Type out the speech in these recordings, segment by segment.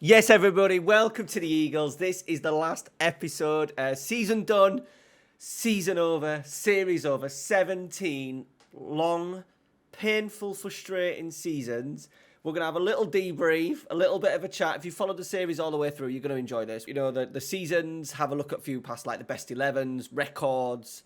Yes, everybody, welcome to the Eagles. This is the last episode. Season done, season over, series over. 17 long, painful, frustrating seasons. We're going to have a little debrief, a little bit of a chat. If you followed the series all the way through, you're going to enjoy this. You know, the seasons, have a look at a few past, like the best 11s, records,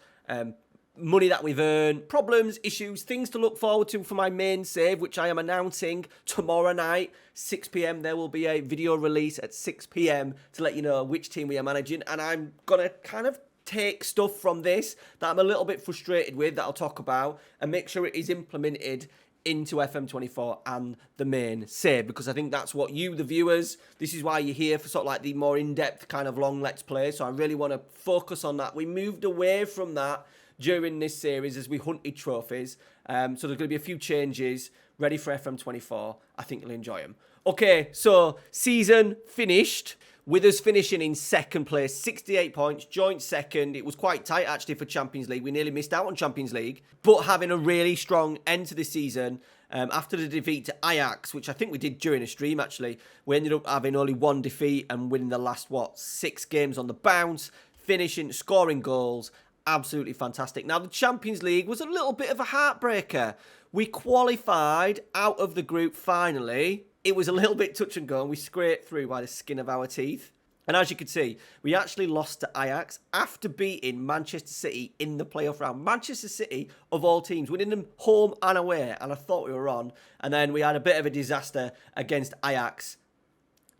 money that we've earned, problems, issues, things to look forward to for my main save, which I am announcing tomorrow night, 6 p.m. There will be a video release at 6 p.m. to let you know which team we are managing. And I'm going to kind of take stuff from this that I'm a little bit frustrated with that I'll talk about and make sure it is implemented into FM24 and the main save, because I think that's what you, the viewers, this is why you're here for sort of like the more in-depth kind of long Let's Play. So I really want to focus on that. We moved away from that during this series as we hunted trophies. So there's going to be a few changes ready for FM24. I think you'll enjoy them. Okay, so season finished with us finishing in second place, 68 points, joint second. It was quite tight actually for Champions League. We nearly missed out on Champions League, but having a really strong end to the season after the defeat to Ajax, which I think we did during a stream actually. We ended up having only one defeat and winning the last, 6 games on the bounce, finishing, scoring goals. Absolutely fantastic. Now, the Champions League was a little bit of a heartbreaker. We qualified out of the group finally. It was a little bit touch and go, and we scraped through by the skin of our teeth. And as you can see, we actually lost to Ajax after beating Manchester City in the playoff round. Manchester City, of all teams, winning them home and away, and I thought we were on. And then we had a bit of a disaster against Ajax.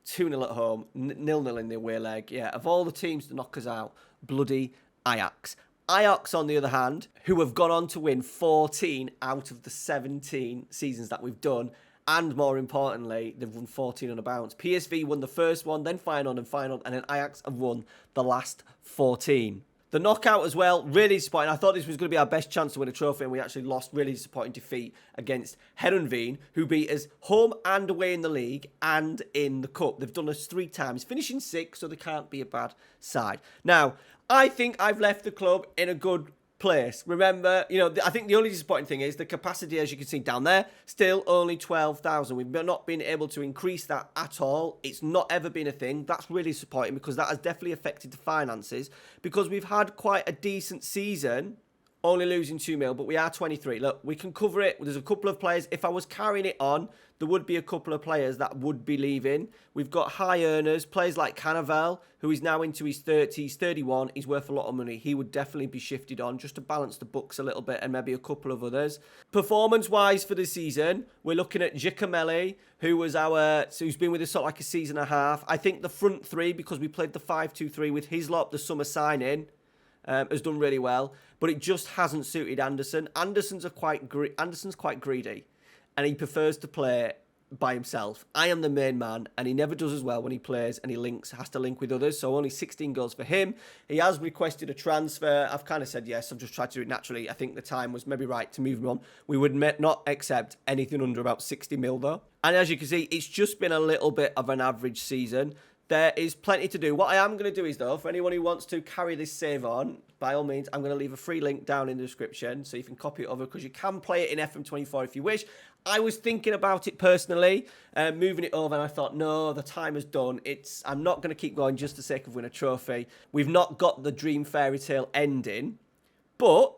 2-0 at home, 0-0 in the away leg. Yeah, of all the teams to knock us out, bloody Ajax. Ajax, on the other hand, who have gone on to win 14 out of the 17 seasons that we've done. And more importantly, they've won 14 on a bounce. PSV won the first one, then Feyenoord and Feyenoord, and then Ajax have won the last 14. The knockout as well, really disappointing. I thought this was going to be our best chance to win a trophy, and we actually lost. Really disappointing defeat against Heerenveen, who beat us home and away in the league and in the cup. They've done us 3 times, finishing 6th, so they can't be a bad side. Now, I think I've left the club in a good place. Remember, I think the only disappointing thing is the capacity, as you can see down there, still only 12,000. We've not been able to increase that at all. It's not ever been a thing. That's really disappointing because that has definitely affected the finances, because we've had quite a decent season, only losing 2-0, but we are 23. Look, we can cover it. There's a couple of players. If I was carrying it on, there would be a couple of players that would be leaving. We've got high earners, players like Cannavale, who is now into his 30s, 31. He's worth a lot of money. He would definitely be shifted on just to balance the books a little bit, and maybe a couple of others. Performance-wise for the season, we're looking at Giacomelli, who's been with us sort of like a season and a half. I think the front three, because we played the 5-2-3 with Hislop, the summer signing, has done really well, but it just hasn't suited Anderson. Anderson's quite greedy, and he prefers to play by himself. I am the main man, and he never does as well when he plays and has to link with others, so only 16 goals for him. He has requested a transfer. I've kind of said yes. I've just tried to do it naturally. I think the time was maybe right to move him on. We would not accept anything under about 60 mil though. And as you can see, it's just been a little bit of an average season. There is plenty to do. What I am going to do is, though, for anyone who wants to carry this save on, by all means, I'm going to leave a free link down in the description so you can copy it over, because you can play it in FM24 if you wish. I was thinking about it personally, moving it over, and I thought, no, the time is done. I'm not going to keep going just for the sake of winning a trophy. We've not got the dream fairy tale ending, but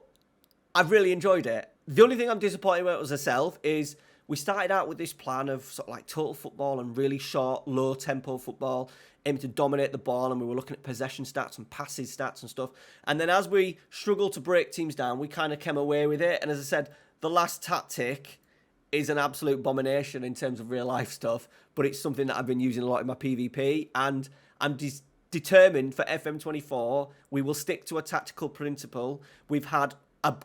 I've really enjoyed it. The only thing I'm disappointed with as myself is we started out with this plan of sort of like total football and really short, low-tempo football, aiming to dominate the ball, and we were looking at possession stats and passes stats and stuff. And then as we struggled to break teams down, we kind of came away with it. And as I said, the last tactic is an absolute abomination in terms of real-life stuff, but it's something that I've been using a lot in my PvP, and I'm determined for FM24, we will stick to a tactical principle. We've had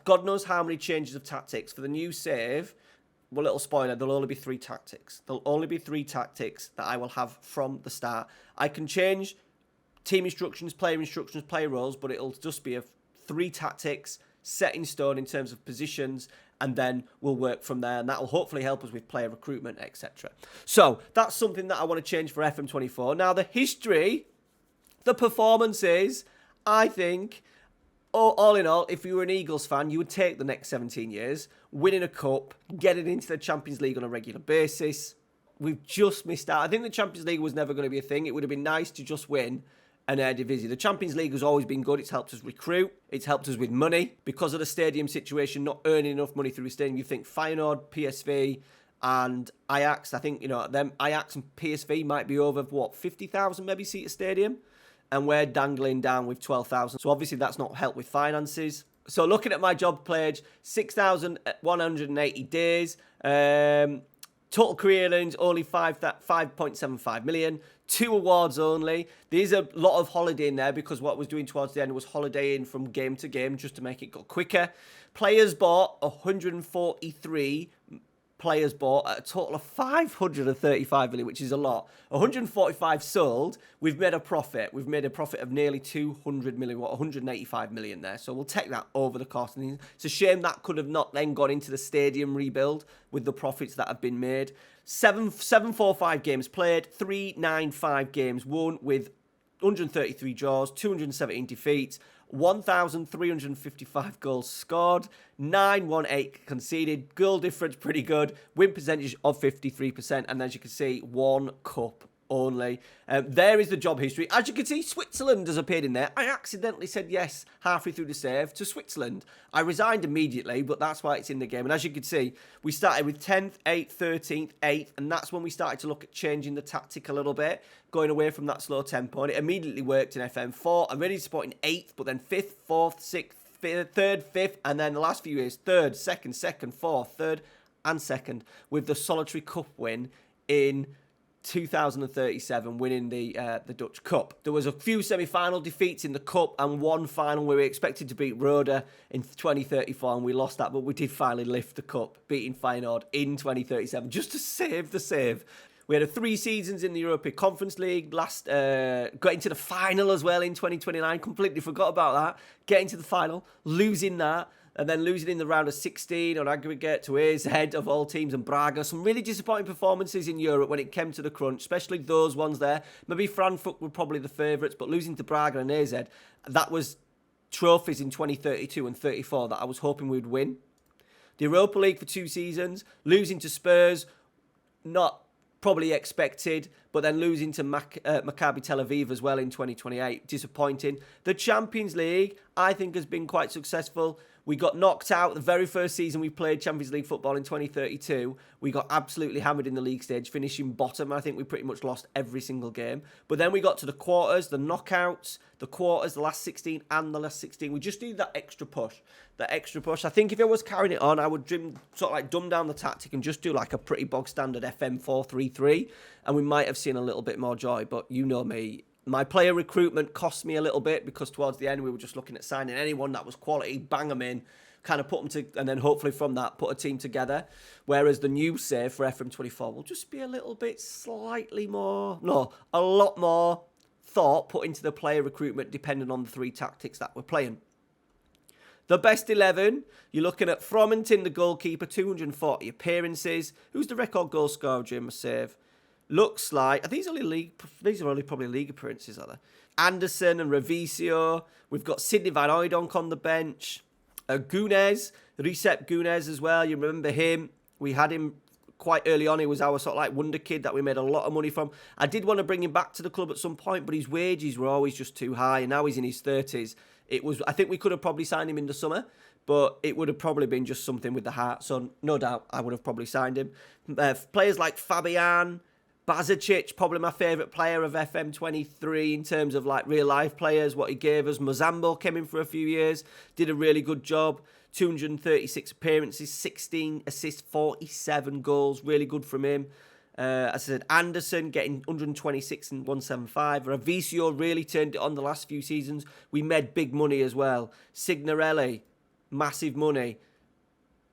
God knows how many changes of tactics. For the new save, well, little spoiler, there'll only be 3 tactics. There'll only be 3 tactics that I will have from the start. I can change team instructions, player roles, but it'll just be 3 tactics set in stone in terms of positions, and then we'll work from there, and that will hopefully help us with player recruitment, etc. So that's something that I want to change for FM24. Now, the history, the performances, I think, all in all, if you were an Eagles fan, you would take the next 17 years, winning a cup, getting into the Champions League on a regular basis. we've just missed out. I think the Champions League was never going to be a thing. It would have been nice to just win an Eredivisie. The Champions League has always been good. It's helped us recruit. It's helped us with money. Because of the stadium situation, not earning enough money through the stadium, you think Feyenoord, PSV and Ajax, I think, them Ajax and PSV might be over, 50,000 maybe seat a stadium? And we're dangling down with 12,000. So obviously that's not helped with finances. So looking at my job pledge, 6,180 days. Total career earnings only 5.75 million. 2 awards only. There's a lot of holiday in there because what I was doing towards the end was holidaying from game to game just to make it go quicker. Players bought 143 players bought at a total of 535 million, which is a lot. 145 sold. We've made a profit. We've made a profit of nearly 200 million, 185 million there. So we'll take that over the cost. And it's a shame that could have not then gone into the stadium rebuild with the profits that have been made. 745 games played, 395 games won with 133 draws, 217 defeats, 1,355 goals scored, 918 conceded, goal difference pretty good, win percentage of 53%, and as you can see, 1 cup only. There is the job history. As you can see, Switzerland has appeared in there. I accidentally said yes halfway through the save to Switzerland. I resigned immediately, but that's why it's in the game. And as you can see, we started with 10th, 8th, 13th, 8th, and that's when we started to look at changing the tactic a little bit, going away from that slow tempo, and it immediately worked in FM4. I'm really disappointed in 8th, but then 5th, 4th, 6th, 3rd, 5th, and then the last few years, 3rd, 2nd, 4th, 3rd, and 2nd, with the solitary cup win in 2037, winning the Dutch Cup. There was a few semi-final defeats in the Cup and one final where we expected to beat Roda in 2034 and we lost that, but we did finally lift the Cup, beating Feyenoord in 2037 just to save the save. We had 3 seasons in the European Conference League, got into the final as well in 2029, completely forgot about that, getting to the final, losing that, and then losing in the round of 16 on aggregate to AZ of all teams and Braga. Some really disappointing performances in Europe when it came to the crunch, especially those ones there. Maybe Frankfurt were probably the favourites, but losing to Braga and AZ, that was trophies in 2032 and 34 that I was hoping we'd win. The Europa League for 2 seasons, losing to Spurs, not probably expected, but then losing to Maccabi Tel Aviv as well in 2028, disappointing. The Champions League, I think, has been quite successful. We got knocked out the very first season we played Champions League football in 2032. We got absolutely hammered in the league stage, finishing bottom. I think we pretty much lost every single game. But then we got to the quarters, the knockouts, the quarters, the last 16 and the last 16. We just need that extra push. I think if I was carrying it on, I would dumb down the tactic and just do like a pretty bog standard FM4-3-3. And we might have seen a little bit more joy. But you know me. My player recruitment cost me a little bit because towards the end we were just looking at signing anyone that was quality, bang them in, kind of put them to, and then hopefully from that put a team together. Whereas the new save for FM24 will just be a little bit a lot more thought put into the player recruitment depending on the 3 tactics that we're playing. The best 11, you're looking at Fromentin, the goalkeeper, 240 appearances. Who's the record goal scorer during a save? Looks like, these are only probably league appearances, are they? Anderson and Revisio. We've got Sidney Van Hooijdonk on the bench. Gunes, Recep Gunes as well. You remember him. We had him quite early on. He was our sort of like wonder kid that we made a lot of money from. I did want to bring him back to the club at some point, but his wages were always just too high. And now he's in his 30s. I think we could have probably signed him in the summer, but it would have probably been just something with the heart. So no doubt I would have probably signed him. Players like Fabian, Bazacic, probably my favourite player of FM23 in terms of like real life players, what he gave us. Mozambo came in for a few years, did a really good job. 236 appearances, 16 assists, 47 goals. Really good from him. As I said, Anderson getting 126 and 175. Revisio really turned it on the last few seasons. We made big money as well. Signorelli, massive money.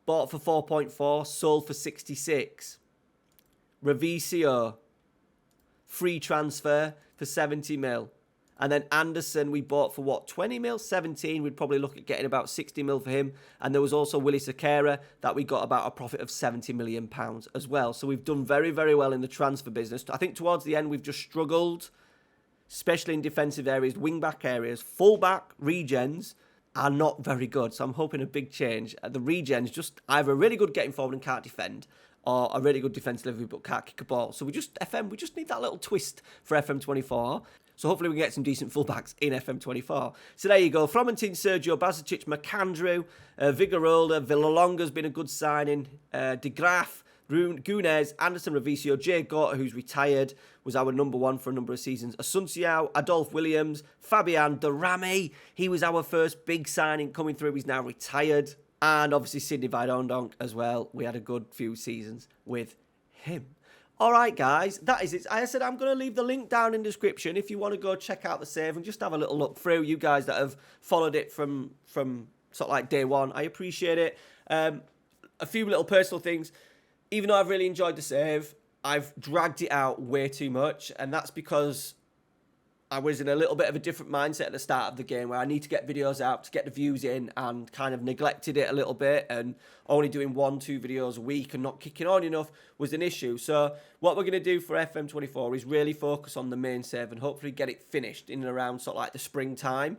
Bought for 4.4, sold for 66. Revisio, free transfer for 70 mil. And then Anderson we bought for 20 mil? 17. We'd probably look at getting about 60 mil for him. And there was also Willy Sakara that we got about a profit of 70 million pounds as well. So we've done very, very well in the transfer business. I think towards the end we've just struggled, especially in defensive areas, wing-back areas. Full-back regens are not very good. So I'm hoping a big change. The regens just either really good getting forward and can't defend, or a really good defensive delivery but can't kick a ball. So we just need that little twist for FM24. So hopefully we can get some decent fullbacks in FM24. So there you go. Fromentin, Sergio, Bazic, McAndrew, Vigorola, Villalonga's been a good signing. De Graaf, Gunes, Anderson Revicio, Jay Gorta, who's retired, was our number one for a number of seasons. Asunciao, Adolphe Williams, Fabian Darami. He was our first big signing coming through. He's now retired. And obviously Sidney Vidondonk as well. We had a good few seasons with him. All right, guys, that is it. I said I'm going to leave the link down in the description if you want to go check out the save and just have a little look through. You guys that have followed it from sort of like day one, I appreciate it. A few little personal things. Even though I've really enjoyed the save, I've dragged it out way too much, and that's because I was in a little bit of a different mindset at the start of the game where I need to get videos out to get the views in, and kind of neglected it a little bit, and only doing 1-2 videos a week and not kicking on enough was an issue. So what we're going to do for FM24 is really focus on the main save and hopefully get it finished in and around sort of like the springtime.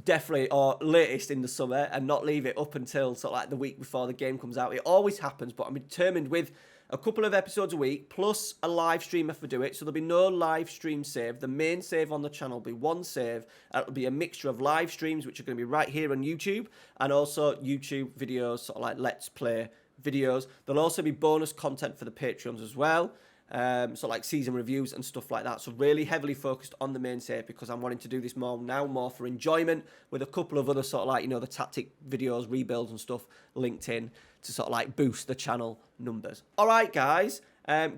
Definitely, or latest in the summer, and not leave it up until sort of like the week before the game comes out. It always happens, but I'm determined with a couple of episodes a week, plus a live stream if we do it. So there'll be no live stream save. The main save on the channel will be one save. It'll be a mixture of live streams, which are going to be right here on YouTube, and also YouTube videos, sort of like Let's Play videos. There'll also be bonus content for the Patreons as well. So like season reviews and stuff like that. So really heavily focused on the main save because I'm wanting to do this more for enjoyment, with a couple of other sort of like, the tactic videos, rebuilds and stuff linked in to sort of like boost the channel numbers. All right, guys,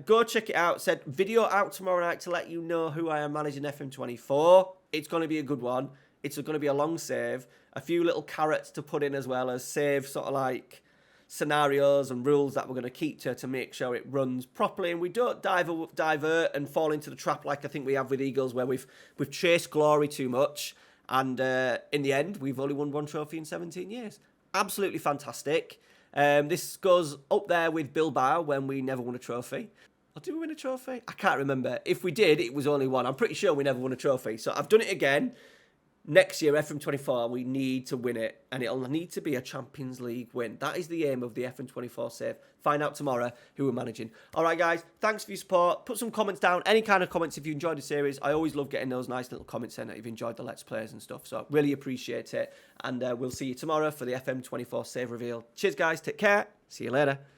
go check it out. Said video out tomorrow night to let you know who I am managing FM24. It's going to be a good one. It's going to be a long save. A few little carrots to put in as well as save sort of like scenarios and rules that we're going to keep to make sure it runs properly and we don't divert and fall into the trap like I think we have with Eagles, where we've chased glory too much, and in the end we've only won one trophy in 17 years. Absolutely fantastic. This goes up there with Bilbao when we never won a trophy. Or did we win a trophy? I can't remember. If we did, it was only one. I'm pretty sure we never won a trophy. So I've done it again. Next year, FM24, we need to win it, and it'll need to be a Champions League win. That is the aim of the FM24 save. Find out tomorrow who we're managing. All right, guys, thanks for your support. Put some comments down, any kind of comments if you enjoyed the series. I always love getting those nice little comments in that you've enjoyed the Let's Plays and stuff, so really appreciate it. And we'll see you tomorrow for the FM24 save reveal. Cheers, guys. Take care. See you later.